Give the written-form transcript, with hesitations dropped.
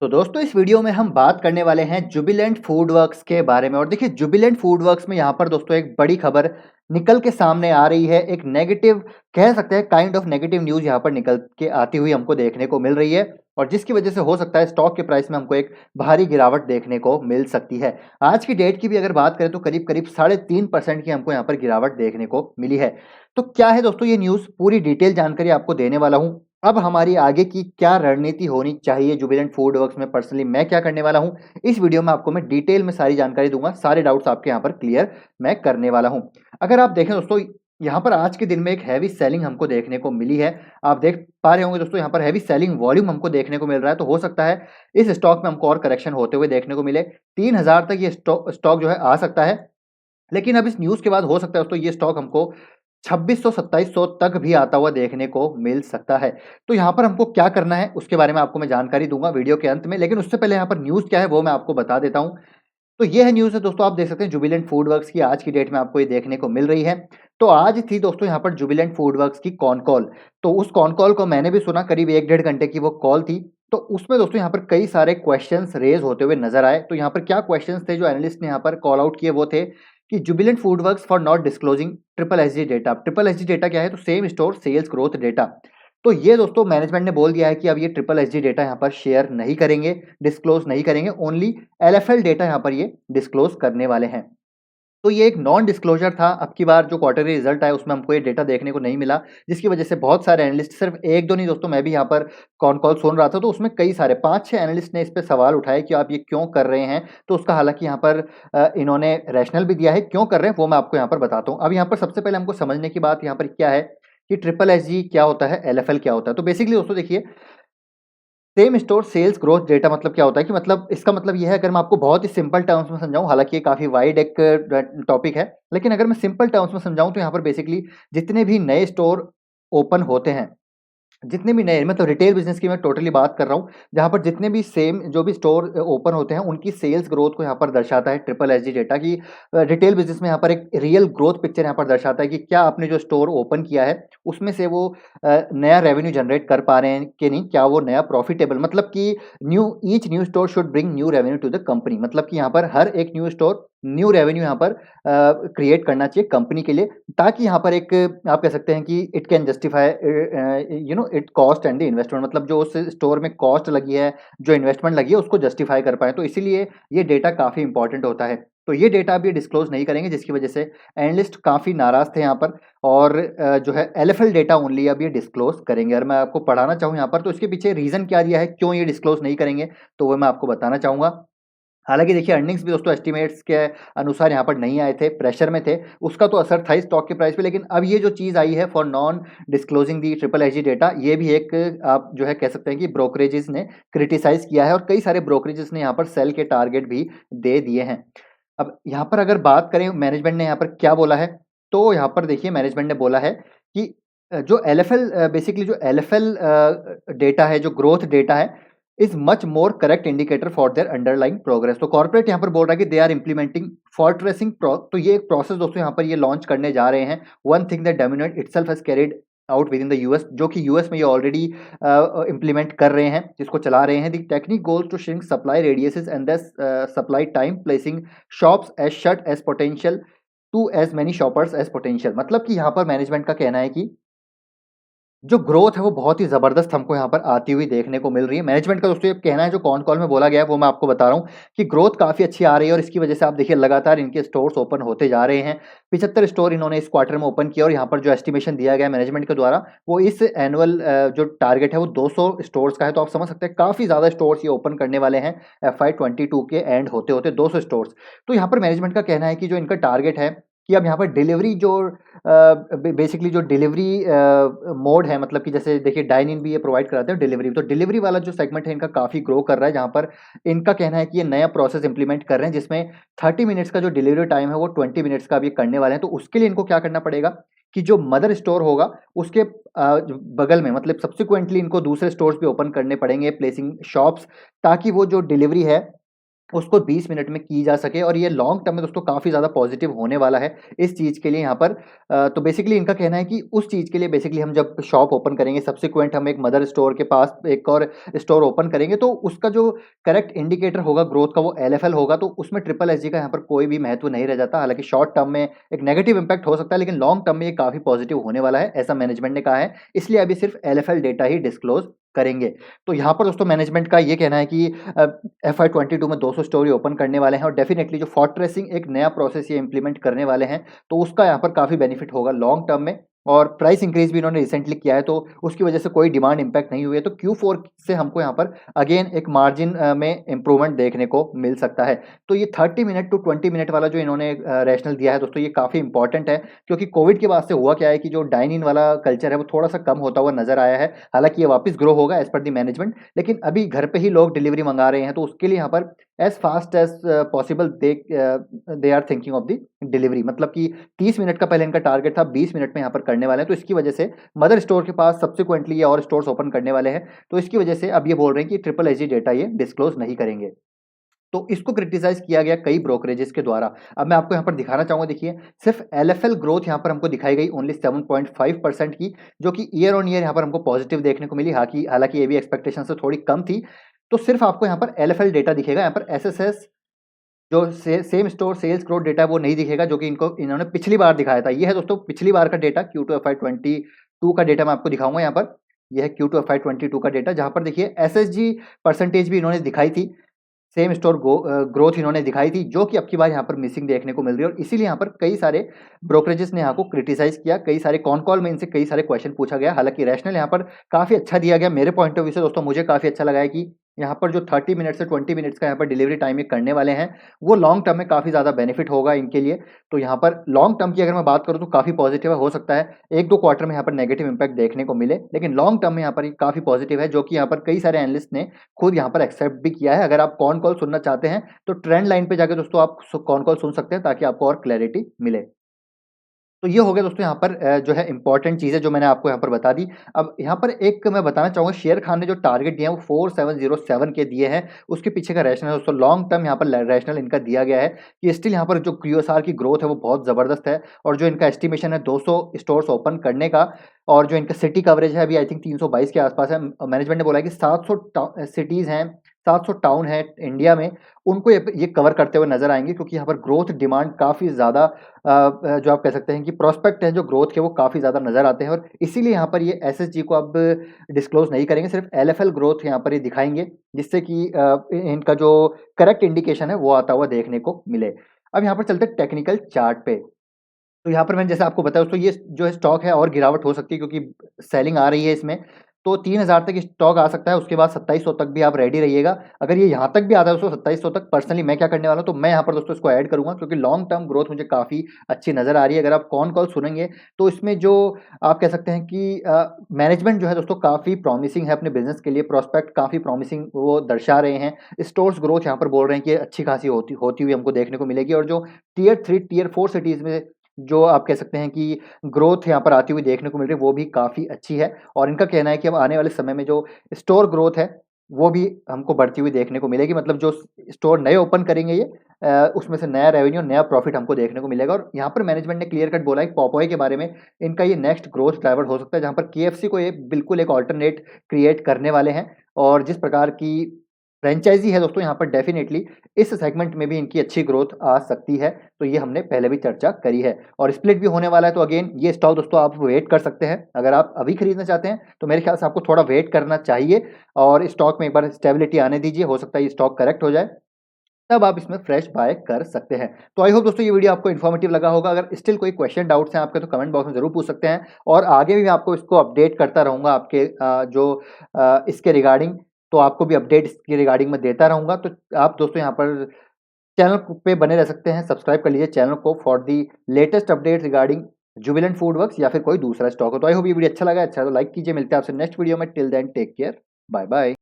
तो दोस्तों इस वीडियो में हम बात करने वाले हैं जुबिलेंट फूड वर्क्स के बारे में। और देखिए जुबिलेंट फूड वर्क्स में यहाँ पर दोस्तों एक बड़ी खबर निकल के सामने आ रही है। एक नेगेटिव कह सकते हैं, काइंड ऑफ नेगेटिव न्यूज़ यहाँ पर निकल के आती हुई हमको देखने को मिल रही है और जिसकी वजह से हो सकता है स्टॉक के प्राइस में हमको एक भारी गिरावट देखने को मिल सकती है। आज की डेट की भी अगर बात करें तो करीब करीब 3.5% की हमको यहाँ पर गिरावट देखने को मिली है। तो क्या है दोस्तों ये न्यूज़, पूरी डिटेल जानकारी आपको देने वाला हूँ। अब हमारी आगे की क्या रणनीति होनी चाहिए जुबिलेंट फूड वर्क्स में, पर्सनली मैं क्या करने वाला हूँ, इस वीडियो में आपको मैं डिटेल में सारी जानकारी दूंगा। सारे डाउट्स आपके यहाँ पर क्लियर मैं करने वाला हूँ। अगर आप देखें दोस्तों, यहाँ पर आज के दिन में एक हैवी सेलिंग हमको देखने को मिली है। आप देख पा रहे होंगे दोस्तों, यहाँ पर हैवी सेलिंग वॉल्यूम हमको देखने को मिल रहा है। तो हो सकता है इस स्टॉक में हमको और करेक्शन होते हुए देखने को मिले। 3000 तक ये स्टॉक जो है आ सकता है, लेकिन अब इस न्यूज़ के बाद हो सकता है दोस्तों ये स्टॉक हमको 2600-2700 तक भी आता हुआ देखने को मिल सकता है। तो यहाँ पर हमको क्या करना है उसके बारे में आपको मैं जानकारी दूँगा वीडियो के अंत में, लेकिन उससे पहले यहाँ पर न्यूज़ क्या है वो मैं आपको बता देता हूँ। तो ये है न्यूज़ है दोस्तों, आप देख सकते हैं जुबिलेंट फूड वर्क्स की आज की डेट में आपको ये देखने को मिल रही है। तो आज थी दोस्तों यहाँ पर जुबिलेंट फूड वर्क्स की कॉन कॉल। तो उस कॉन कॉल को मैंने भी सुना, करीब 1 डेढ़ घंटे की वो कॉल थी। तो उसमें दोस्तों यहाँ पर कई सारे क्वेश्चंस रेज़ होते हुए नज़र आए। तो यहाँ पर क्या क्वेश्चंस थे जो एनालिस्ट ने यहाँ पर कॉल आउट किए, वो थे कि Jubilant FoodWorks for not disclosing triple SG data. Triple SG data क्या है? तो same store sales growth data. तो ये दोस्तों मैनेजमेंट ने बोल दिया है कि अब ये ट्रिपल एसजी डेटा यहाँ पर शेयर नहीं करेंगे, डिस्क्लोज नहीं करेंगे, ओनली एलएफएल डेटा यहाँ पर ये डिस्क्लोज करने वाले हैं। तो ये एक नॉन डिस्क्लोजर था। अब की बार जो क्वार्टरली रिजल्ट आया उसमें हमको ये डेटा देखने को नहीं मिला, जिसकी वजह से बहुत सारे एनालिस्ट, सिर्फ एक दो नहीं दोस्तों, मैं भी यहाँ पर कॉन कॉल सुन रहा था तो उसमें कई सारे 5-6 एनालिस्ट ने इस पे सवाल उठाए कि आप ये क्यों कर रहे हैं। तो उसका हालांकि यहाँ पर इन्होंने रैशनल भी दिया है क्यों कर रहे हैं, वो मैं आपको यहाँ पर बताता हूँ। अब यहाँ पर सबसे पहले हमको समझने की बात यहाँ पर क्या है कि ट्रिपल एसजी क्या होता है, एलएफएल क्या होता है। तो बेसिकली दोस्तों देखिए, same store sales growth data मतलब क्या होता है कि मतलब इसका मतलब ये है, अगर मैं आपको बहुत ही सिंपल टर्म्स में समझाऊं, हालांकि ये काफ़ी वाइड एक टॉपिक है, लेकिन अगर मैं सिंपल टर्म्स में समझाऊं तो यहाँ पर बेसिकली जितने भी नए स्टोर ओपन होते हैं, जितने भी नए, मतलब रिटेल बिजनेस की मैं टोटली बात कर रहा हूँ, जहाँ पर जितने भी सेम जो भी स्टोर ओपन होते हैं उनकी सेल्स ग्रोथ को यहाँ पर दर्शाता है ट्रिपल एसजी डेटा की। रिटेल बिजनेस में यहाँ पर एक रियल ग्रोथ पिक्चर यहाँ पर दर्शाता है कि क्या आपने जो स्टोर ओपन किया है उसमें से वो नया रेवेन्यू जनरेट कर पा रहे हैं कि नहीं, क्या वो नया प्रॉफिटेबल, मतलब कि each new store should bring new revenue to the company. मतलब कि यहाँ पर हर एक न्यू स्टोर न्यू रेवेन्यू यहाँ पर क्रिएट करना चाहिए कंपनी के लिए, ताकि यहाँ पर एक आप कह सकते हैं कि it can justify it cost and the investment. मतलब जो उस स्टोर में कॉस्ट लगी है, जो इन्वेस्टमेंट लगी है, उसको जस्टिफाई कर पाए। तो इसीलिए ये डेटा काफ़ी इंपॉर्टेंट होता है। तो ये डेटा अभी डिस्क्लोज नहीं करेंगे, जिसकी वजह से एनालिस्ट काफ़ी नाराज़ थे यहाँ पर। और जो है एलएफएल डेटा ओनली अब ये डिस्क्लोज करेंगे। अगर मैं आपको पढ़ाना चाहूँ यहाँ पर तो इसके पीछे रीज़न क्या दिया है, क्यों ये डिस्क्लोज नहीं करेंगे, तो वो मैं आपको बताना चाहूँगा। हालाँकि देखिए अर्निंग्स भी दोस्तों एस्टिमेट्स के अनुसार यहाँ पर नहीं आए थे, प्रेशर में थे, उसका तो असर था ही स्टॉक के प्राइस पे। लेकिन अब ये जो चीज़ आई है for non disclosing the triple SG data, ये भी एक आप जो है कह सकते हैं कि ब्रोकरेजेस ने क्रिटिसाइज़ किया है और कई सारे ब्रोकरेजेस ने यहाँ पर सेल के टारगेट भी दे दिए हैं। अब यहाँ पर अगर बात करें मैनेजमेंट ने यहाँ पर क्या बोला है, तो यहाँ पर देखिए मैनेजमेंट ने बोला है कि जो एलएफएल बेसिकली जो एलएफएल डेटा है, जो ग्रोथ डेटा है, is much more correct indicator for their underlying progress. तो कॉर्पोरेट यहाँ पर बोल रहा है कि दे आर इंप्लीमेंटिंग फॉर्ट्रेसिंग तो ये एक प्रोसेस दोस्तों यहाँ पर ये लॉन्च करने जा रहे हैं। One thing that dominate itself has carried out with in the US, जो कि यूएस में ये ऑलरेडी इंप्लीमेंट कर रहे हैं, जिसको चला रहे हैं। The technique goals to shrink supply radiuses and the supply time, placing shops as short as potential to as many shoppers as potential. मतलब कि यहाँ पर मैनेजमेंट का कहना है कि जो ग्रोथ है वो बहुत ही ज़बरदस्त हमको यहाँ पर आती हुई देखने को मिल रही है। मैनेजमेंट का दोस्तों ये कहना है, जो कॉन कॉल में बोला गया है वो मैं आपको बता रहा हूँ कि ग्रोथ काफ़ी अच्छी आ रही है और इसकी वजह से आप देखिए लगातार इनके स्टोर्स ओपन होते जा रहे हैं। 75 स्टोर इन्होंने इस क्वार्टर में ओपन किया और यहाँ पर जो एस्टिमेशन दिया गया है मैनेजमेंट के द्वारा, वो इस एनुअल जो टारगेट है वो 200 स्टोर्स का है। तो आप समझ सकते हैं काफ़ी ज़्यादा स्टोर्स ये ओपन करने वाले हैं FY22 के एंड होते होते 200 स्टोर्स। तो यहाँ पर मैनेजमेंट का कहना है कि जो इनका टारगेट है कि अब यहाँ पर डिलीवरी जो बेसिकली जो डिलीवरी मोड है, मतलब कि जैसे देखिए डाइन इन भी ये प्रोवाइड कराते हैं डिलीवरी, तो डिलीवरी वाला जो सेगमेंट है इनका काफ़ी ग्रो कर रहा है, जहाँ पर इनका कहना है कि ये नया प्रोसेस इंप्लीमेंट कर रहे हैं जिसमें 30 मिनट्स का जो डिलीवरी टाइम है वो 20 मिनट्स का अब ये करने वाले हैं। तो उसके लिए इनको क्या करना पड़ेगा कि जो मदर स्टोर होगा उसके बगल में, मतलब सब्सिक्वेंटली इनको दूसरे स्टोर्स भी ओपन करने पड़ेंगे, प्लेसिंग शॉप्स, ताकि वो जो डिलीवरी है उसको 20 मिनट में की जा सके और ये लॉन्ग टर्म में दोस्तों काफ़ी ज़्यादा पॉजिटिव होने वाला है इस चीज़ के लिए यहाँ पर। तो बेसिकली इनका कहना है कि उस चीज़ के लिए बेसिकली हम जब शॉप ओपन करेंगे, सब्सिक्वेंट हम एक मदर स्टोर के पास एक और स्टोर ओपन करेंगे, तो उसका जो करेक्ट इंडिकेटर होगा ग्रोथ का वो एलएफएल होगा, तो उसमें ट्रिपल एसजी का यहाँ पर कोई भी महत्व नहीं रह जाता। हालांकि शॉर्ट टर्म में एक नेगेटिव इंपैक्ट हो सकता है, लेकिन लॉन्ग टर्म में ये काफ़ी पॉजिटिव होने वाला है, ऐसा मैनेजमेंट ने कहा है। इसलिए अभी सिर्फ एलएफएल डेटा ही डिस्क्लोज करेंगे। तो यहाँ पर दोस्तों मैनेजमेंट का ये कहना है कि FY22 में 200 स्टोर ओपन करने वाले हैं और डेफिनेटली जो फॉर्ट्रेसिंग एक नया प्रोसेस ये इंप्लीमेंट करने वाले हैं, तो उसका यहाँ पर काफ़ी बेनिफिट होगा लॉन्ग टर्म में। और प्राइस इंक्रीज भी इन्होंने रिसेंटली किया है, तो उसकी वजह से कोई डिमांड इम्पैक्ट नहीं हुई है। तो Q4 से हमको यहाँ पर अगेन एक मार्जिन में इंप्रूवमेंट देखने को मिल सकता है। तो ये 30 मिनट टू 20 मिनट वाला जो इन्होंने रैशनल दिया है दोस्तों, ये काफ़ी इंपॉर्टेंट है, क्योंकि कोविड के बाद से हुआ क्या है कि जो डाइन इन वाला कल्चर है वो थोड़ा सा कम होता हुआ नजर आया है। हालांकि ये वापस ग्रो होगा एज पर दी मैनेजमेंट, लेकिन अभी घर पे ही लोग डिलीवरी मंगा रहे हैं, तो उसके लिए यहाँ पर as fast as possible they are thinking of the delivery. मतलब कि 30 मिनट का पहले इनका टारगेट था, 20 मिनट में यहाँ पर करने वाले हैं। तो इसकी वजह से मदर स्टोर के पास सब्सिक्वेंटली ये और स्टोर्स ओपन करने वाले हैं, तो इसकी वजह से अब ये बोल रहे हैं कि ट्रिपल एसजी डेटा ये डिस्क्लोज नहीं करेंगे। तो इसको क्रिटिसाइज किया गया कई ब्रोकरेजेस के द्वारा। अब मैं आपको यहाँ पर दिखाना चाहूंगा, देखिए सिर्फ एलएफएल ग्रोथ यहाँ पर हमको दिखाई गई ओनली 7.5% की, जो कि ईयर ऑन ईयर यहाँ पर हमको पॉजिटिव देखने को मिली। हालांकि ये भी एक्सपेक्टेशन से थोड़ी कम थी। तो सिर्फ आपको यहाँ पर एलएफएल डेटा दिखेगा, यहाँ पर एसएसएस जो same store sales growth data वो नहीं दिखेगा, जो कि इन्होंने पिछली बार दिखाया था। ये है दोस्तों पिछली बार का डेटा, Q2 FY22 का डेटा मैं आपको दिखाऊंगा यहाँ पर। यह है Q2 FY22 का डेटा, जहाँ पर देखिए एसएसजी परसेंटेज भी इन्होंने दिखाई थी, सेम स्टोर ग्रोथ इन्होंने दिखाई थी, जो कि अब की बार यहाँ पर मिसिंग देखने को मिल रही है। और इसीलिए यहाँ पर कई सारे ब्रोकरेजेस ने यहाँ को क्रिटिसाइज किया, कई सारे कॉन कॉल में इनसे कई सारे क्वेश्चन पूछा गया। हालांकि रैशनल यहाँ पर काफ़ी अच्छा दिया गया मेरे पॉइंट ऑफ व्यू से दोस्तों। मुझे काफ़ी अच्छा लगा है कि यहाँ पर जो 30 मिनट से 20 मिनट्स का यहाँ पर डिलीवरी टाइम ये करने वाले हैं, वो लॉन्ग टर्म में काफ़ी ज़्यादा बेनिफिट होगा इनके लिए। तो यहाँ पर लॉन्ग टर्म की अगर मैं बात करूँ तो काफ़ी पॉजिटिव है। हो सकता है 1-2 क्वार्टर में यहाँ पर नेगेटिव इंपैक्ट देखने को मिले, लेकिन लॉन्ग टर्म में यहाँ पर काफ़ी पॉजिटिव है, जो कि यहाँ पर कई सारे एनालिस्ट ने खुद यहाँ पर एक्सेप्ट भी किया है। अगर आप कॉन कॉल सुनना चाहते हैं तो ट्रेंड लाइन पे जाके दोस्तों आप कॉन कॉल सुन सकते हैं, ताकि आपको और क्लैरिटी मिले। तो ये हो गया दोस्तों यहाँ पर जो है इंपॉर्टेंट चीज़ है जो मैंने आपको यहाँ पर बता दी। अब यहाँ पर एक मैं बताना चाहूँगा, शेर खान ने जो टारगेट दिया है वो 4707 के दिए हैं। उसके पीछे का रैशनल है दोस्तों, लॉन्ग टर्म यहाँ पर रैशनल इनका दिया गया है कि स्टिल यहाँ पर जो क्यूएसआर की ग्रोथ है वो बहुत ज़बरदस्त है, और जो इनका एस्टिमेशन है 200 स्टोर्स ओपन करने का, और जो इनका सिटी कवरेज है अभी आई थिंक 322 के आसपास है। मैनेजमेंट ने बोला है कि 700 सिटीज़ हैं, 700 टाउन है इंडिया में, उनको ये कवर करते हुए नजर आएंगे, क्योंकि यहाँ पर ग्रोथ डिमांड काफ़ी ज़्यादा जो आप कह सकते हैं कि प्रोस्पेक्ट है जो ग्रोथ के वो काफ़ी ज़्यादा नजर आते हैं। और इसीलिए यहाँ पर ये एसएसजी को अब डिस्क्लोज नहीं करेंगे, सिर्फ एलएफएल ग्रोथ यहाँ पर ये दिखाएंगे, जिससे कि इनका जो करेक्ट इंडिकेशन है वो आता हुआ देखने को मिले। अब यहाँ पर चलते हैं टेक्निकल चार्ट पे। तो यहाँ पर मैंने जैसे आपको बताया दोस्तों, ये जो है स्टॉक है और गिरावट हो सकती है, क्योंकि सेलिंग आ रही है इसमें। तो 3000 तक स्टॉक आ सकता है, उसके बाद 2700 तक भी आप रेडी रहिएगा। अगर ये यहाँ तक भी आता है दोस्तों 2700 तक, पर्सनली मैं क्या करने वाला हूँ, तो मैं यहाँ पर दोस्तों इसको ऐड करूँगा, क्योंकि लॉन्ग टर्म ग्रोथ मुझे काफ़ी अच्छी नज़र आ रही है। अगर आप कॉन कॉल सुनेंगे तो इसमें जो आप कह सकते हैं कि मैनेजमेंट जो है दोस्तों काफ़ी प्रॉमिसिंग है अपने बिजनेस के लिए, प्रोस्पेक्ट काफ़ी प्रॉमिसिंग वो दर्शा रहे हैं। स्टोर्स ग्रोथ यहाँ पर बोल रहे हैं कि अच्छी खासी होती हुई हमको देखने को मिलेगी, और जो टियर 3 टियर 4 सिटीज़ में जो आप कह सकते हैं कि ग्रोथ यहाँ पर आती हुई देखने को मिल रही है, वो भी काफ़ी अच्छी है। और इनका कहना है कि अब आने वाले समय में जो स्टोर ग्रोथ है वो भी हमको बढ़ती हुई देखने को मिलेगी। मतलब जो स्टोर नए ओपन करेंगे ये उसमें से नया रेवेन्यू, नया प्रॉफिट हमको देखने को मिलेगा। और यहाँ पर मैनेजमेंट ने क्लियर कट बोला है पॉपॉय के बारे में, इनका ये नेक्स्ट ग्रोथ ड्राइवर हो सकता है, जहाँ पर केएफसी को ये बिल्कुल एक ऑल्टरनेट क्रिएट करने वाले हैं। और जिस प्रकार की फ्रेंचाइजी है दोस्तों, यहाँ पर डेफिनेटली इस सेगमेंट में भी इनकी अच्छी ग्रोथ आ सकती है। तो ये हमने पहले भी चर्चा करी है, और स्प्लिट भी होने वाला है। तो अगेन ये स्टॉक दोस्तों आप वेट कर सकते हैं। अगर आप अभी खरीदना चाहते हैं तो मेरे ख्याल से आपको थोड़ा वेट करना चाहिए, और स्टॉक में एक बार स्टेबिलिटी आने दीजिए, हो सकता है ये स्टॉक करेक्ट हो जाए, तब आप इसमें फ्रेश बाय कर सकते हैं। तो आई होप दोस्तों ये वीडियो आपको इन्फॉर्मेटिव लगा होगा। अगर स्टिल कोई क्वेश्चन डाउट्स हैं आपके तो कमेंट बॉक्स में जरूर पूछ सकते हैं, और आगे भी मैं आपको इसको अपडेट करता रहूँगा आपके इसके रिगार्डिंग। तो आपको भी अपडेट इसके रिगार्डिंग में देता रहूँगा। तो आप दोस्तों यहाँ पर चैनल पे बने रह सकते हैं, सब्सक्राइब कर लीजिए चैनल को for the latest update regarding Jubilant FoodWorks या फिर कोई दूसरा स्टॉक हो। तो आई होप ये वीडियो अच्छा लगा तो लाइक कीजिए। मिलते हैं आपसे नेक्स्ट वीडियो में। Till then take care, bye bye.